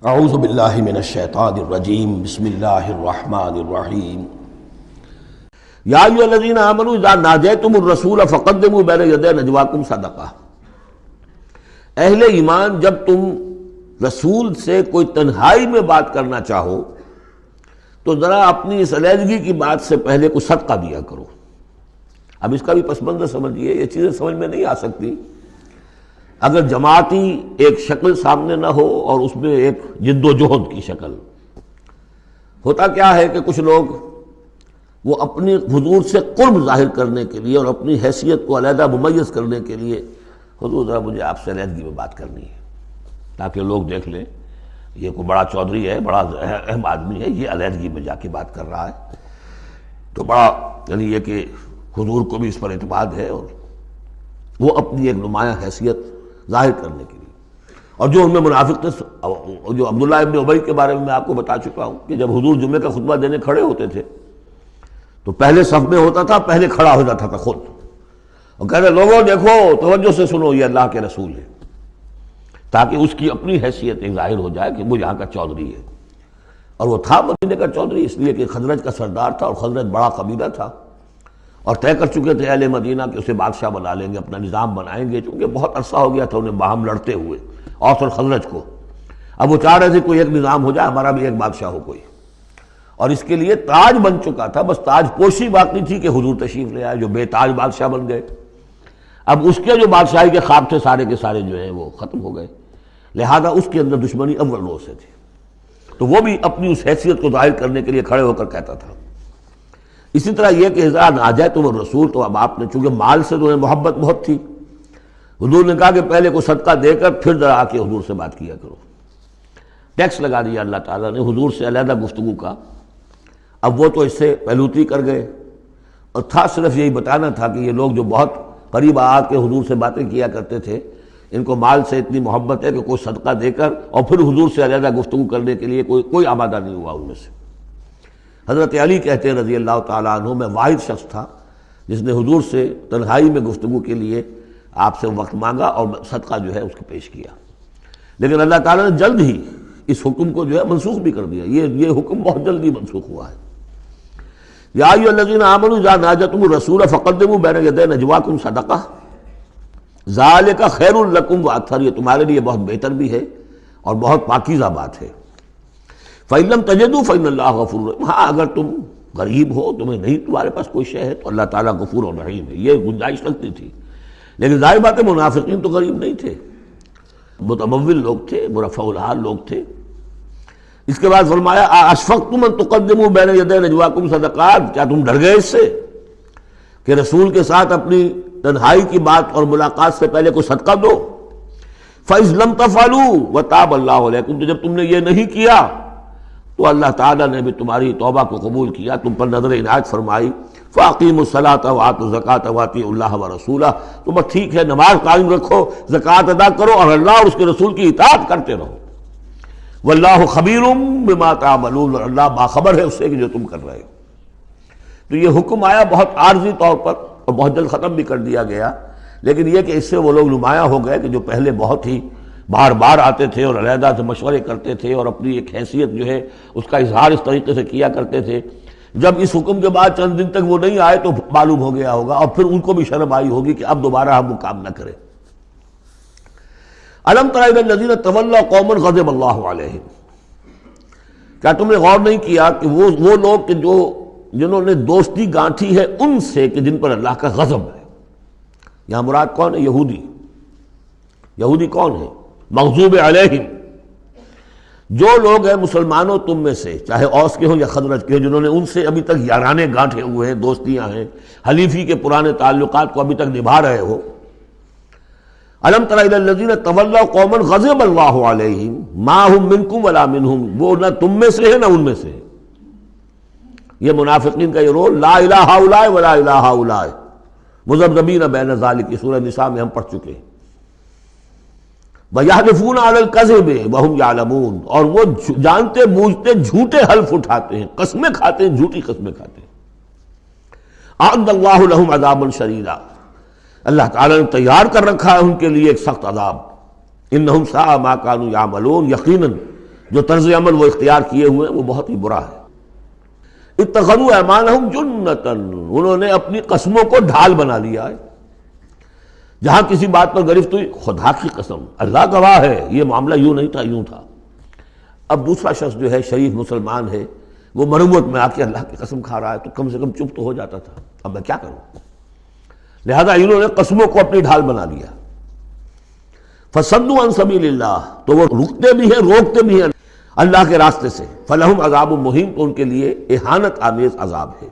اعوذ باللہ من الشیطان الرجیم بسم اللہ الرحمن الرحیم یا ایھا الذین آمنوا اذا ناجیتم الرسول فقدموا بین یدی نجواکم صدقہ۔ اہل ایمان، جب تم رسول سے کوئی تنہائی میں بات کرنا چاہو تو ذرا اپنی اس علیحدگی کی بات سے پہلے کوئی صدقہ دیا کرو۔ اب اس کا بھی پس منظر سمجھیے، یہ چیزیں سمجھ میں نہیں آ سکتی اگر جماعتی ایک شکل سامنے نہ ہو اور اس میں ایک جد و جہد کی شکل۔ ہوتا کیا ہے کہ کچھ لوگ وہ اپنی حضور سے قرب ظاہر کرنے کے لیے اور اپنی حیثیت کو علیحدہ ممیز کرنے کے لیے، حضور ذرا مجھے آپ سے علیحدگی میں بات کرنی ہے تاکہ لوگ دیکھ لیں یہ کوئی بڑا چودھری ہے، بڑا اہم آدمی ہے، یہ علیحدگی میں جا کے بات کر رہا ہے، تو بڑا یعنی یہ کہ حضور کو بھی اس پر اعتماد ہے، اور وہ اپنی ایک نمایاں حیثیت ظاہر کرنے کے لیے۔ اور جو ان میں منافق تھے، جو عبداللہ ابن ابی کے بارے میں آپ کو بتا چکا ہوں کہ جب حضور جمعے کا خطبہ دینے کھڑے ہوتے تھے تو پہلے صف میں ہوتا تھا، پہلے کھڑا ہو جاتا تھا خود، اور کہتے لوگوں دیکھو توجہ سے سنو، یہ اللہ کے رسول ہے، تاکہ اس کی اپنی حیثیت ایک ظاہر ہو جائے کہ وہ یہاں کا چودھری ہے۔ اور وہ تھا مدینے کا چودھری، اس لیے کہ خزرج کا سردار تھا، اور خزرج بڑا قبیلہ تھا، اور طے کر چکے تھے اہل مدینہ کہ اسے بادشاہ بنا لیں گے، اپنا نظام بنائیں گے، چونکہ بہت عرصہ ہو گیا تھا انہیں باہم لڑتے ہوئے اوس اور خزرج کو۔ اب وہ چاہ رہے تھے کوئی ایک نظام ہو جائے، ہمارا بھی ایک بادشاہ ہو کوئی، اور اس کے لیے تاج بن چکا تھا، بس تاج پوشی باقی تھی کہ حضور تشریف لے آئے جو بے تاج بادشاہ بن گئے۔ اب اس کے جو بادشاہی کے خواب تھے سارے کے سارے جو ہیں وہ ختم ہو گئے، لہذا اس کے اندر دشمنی اول روز سے تھی، تو وہ بھی اپنی اس حیثیت کو ظاہر کرنے کے لیے کھڑے ہو کر کہتا تھا۔ اسی طرح یہ کہ اذا ناجیتم الرسول، تو اب آپ نے چونکہ مال سے تو محبت بہت تھی، حضور نے کہا کہ پہلے کو صدقہ دے کر پھر ذرا آ کے حضور سے بات کیا کرو۔ ٹیکس لگا دیا اللہ تعالیٰ نے حضور سے علیحدہ گفتگو کا۔ اب وہ تو اس سے پہلوتی کر گئے، اور تھا صرف یہی بتانا تھا کہ یہ لوگ جو بہت قریب آ کے حضور سے باتیں کیا کرتے تھے، ان کو مال سے اتنی محبت ہے کہ کوئی صدقہ دے کر اور پھر حضور سے علیحدہ گفتگو کرنے کے لیے کوئی آمادہ نہیں ہوا ان میں سے۔ حضرت علی کہتے ہیں رضی اللہ تعالیٰ عنہ، میں واحد شخص تھا جس نے حضور سے تنہائی میں گفتگو کے لیے آپ سے وقت مانگا اور صدقہ جو ہے اس کو پیش کیا، لیکن اللہ تعالیٰ نے جلد ہی اس حکم کو جو ہے منسوخ بھی کر دیا۔ یہ حکم بہت جلدی منسوخ ہوا ہے۔ یا ایھا الذین آمنوا اذا ناجیتم الرسول فقدموا بین یدی نجواکم صدقہ ذالک خیر لکم واطہر، یہ تمہارے لیے بہت بہتر بھی ہے اور بہت پاکیزہ بات ہے۔ فإن لم تجدوا فإن اللہ غفور رحیم، ہاں اگر تم غریب ہو، تمہیں نہیں تمہارے پاس کوئی شے ہے، تو اللہ تعالیٰ غفور اور رحیم ہے، یہ گنجائش رکھتی تھی۔ لیکن ظاہر بات ہے منافقین تو غریب نہیں تھے، متمول لوگ تھے، مرفع الحال لوگ تھے۔ اس کے بعد فرمایا اشفقتم ان تقدموا بین یدی نجواکم صدقات، کیا تم ڈر گئے اس سے کہ رسول کے ساتھ اپنی تنہائی کی بات اور ملاقات سے پہلے کوئی صدقہ دو؟ فإذ لم تفعلوا وتاب اللہ علیکم، تو جب تم نے یہ نہیں کیا تو اللہ تعالیٰ نے بھی تمہاری توبہ کو قبول کیا، تم پر نظر عنایت فرمائی۔ فاقیموا الصلاۃ وآتوا الزکاۃ وأطیعوا اللہ ورسولہ، تو بس ٹھیک ہے، نماز قائم رکھو، زکوٰۃ ادا کرو، اور اللہ اور اس کے رسول کی اطاعت کرتے رہو۔ واللہ خبیر بما تعملون، اور اللہ باخبر ہے اس سے کہ جو تم کر رہے ہو۔ تو یہ حکم آیا بہت عارضی طور پر اور بہت جلد ختم بھی کر دیا گیا، لیکن یہ کہ اس سے وہ لوگ نمایاں ہو گئے کہ جو پہلے بہت ہی بار بار آتے تھے اور علیحدہ سے مشورے کرتے تھے اور اپنی ایک حیثیت جو ہے اس کا اظہار اس طریقے سے کیا کرتے تھے، جب اس حکم کے بعد چند دن تک وہ نہیں آئے تو معلوم ہو گیا ہوگا، اور پھر ان کو بھی شرم آئی ہوگی کہ اب دوبارہ ہم وہ کام نہ کریں۔ الم تر الی الذین تولوا قوما غضب اللہ علیہم، کیا تم نے غور نہیں کیا کہ وہ لوگ کہ جنہوں نے دوستی گانٹھی ہے ان سے کہ جن پر اللہ کا غضب ہے۔ یہاں مراد کون ہے؟ یہودی۔ یہودی کون ہے؟ مغضوب علیہم، جو لوگ ہیں مسلمانوں تم میں سے، چاہے اوس کے ہوں یا خزرج کے ہوں، جنہوں نے ان سے ابھی تک یارانے گانٹھے ہوئے ہیں، دوستیاں ہیں، حلیفی کے پرانے تعلقات کو ابھی تک نبھا رہے ہو۔ الم تر الی الذین تولوا قوما غضب اللہ علیہم ما هم منکم ولا منہم، وہ نہ تم میں سے ہے نہ ان میں سے۔ یہ منافقین کا یہ رول، لا الہ ہؤلاء ولا الہ ہؤلاء مذبذبین بین ذلک، سورہ نساء میں ہم پڑھ چکے ہیں۔ وَيَحْلِفُونَ عَلَى الْكَذِبِ وَهُمْ يَعْلَمُونَ، اور وہ جانتے بوجھتے جھوٹے حلف اٹھاتے ہیں، قسمیں کھاتے ہیں، جھوٹی قسمیں کھاتے ہیں۔ أَعَدَّ اللَّهُ لَهُمْ عَذَابًا شَدِيدًا، اللہ تعالیٰ نے تیار کر رکھا ہے ان کے لیے ایک سخت عذاب۔ إِنَّهُمْ سَاءَ مَا كَانُوا يَعْمَلُونَ، یقیناً جو طرز عمل وہ اختیار کیے ہوئے ہیں وہ بہت ہی برا ہے۔ اتخذوا ایمانہم جنۃ، انہوں نے اپنی قسموں کو ڈھال بنا لیا ہے۔ جہاں کسی بات پر گرفت ہوئی، خدا کی قسم، اللہ گواہ ہے یہ معاملہ یوں نہیں تھا، یوں تھا۔ اب دوسرا شخص جو ہے شریف مسلمان ہے، وہ مروت میں آ کے اللہ کی قسم کھا رہا ہے، تو کم سے کم چپ تو ہو جاتا تھا، اب میں کیا کروں؟ لہذا انہوں نے قسموں کو اپنی ڈھال بنا لیا۔ فصدوا عن سبیل اللہ، تو وہ رکتے بھی ہیں روکتے بھی ہیں اللہ کے راستے سے۔ فلہم عذاب مہین، تو ان کے لیے اہانت آمیز عذاب ہے۔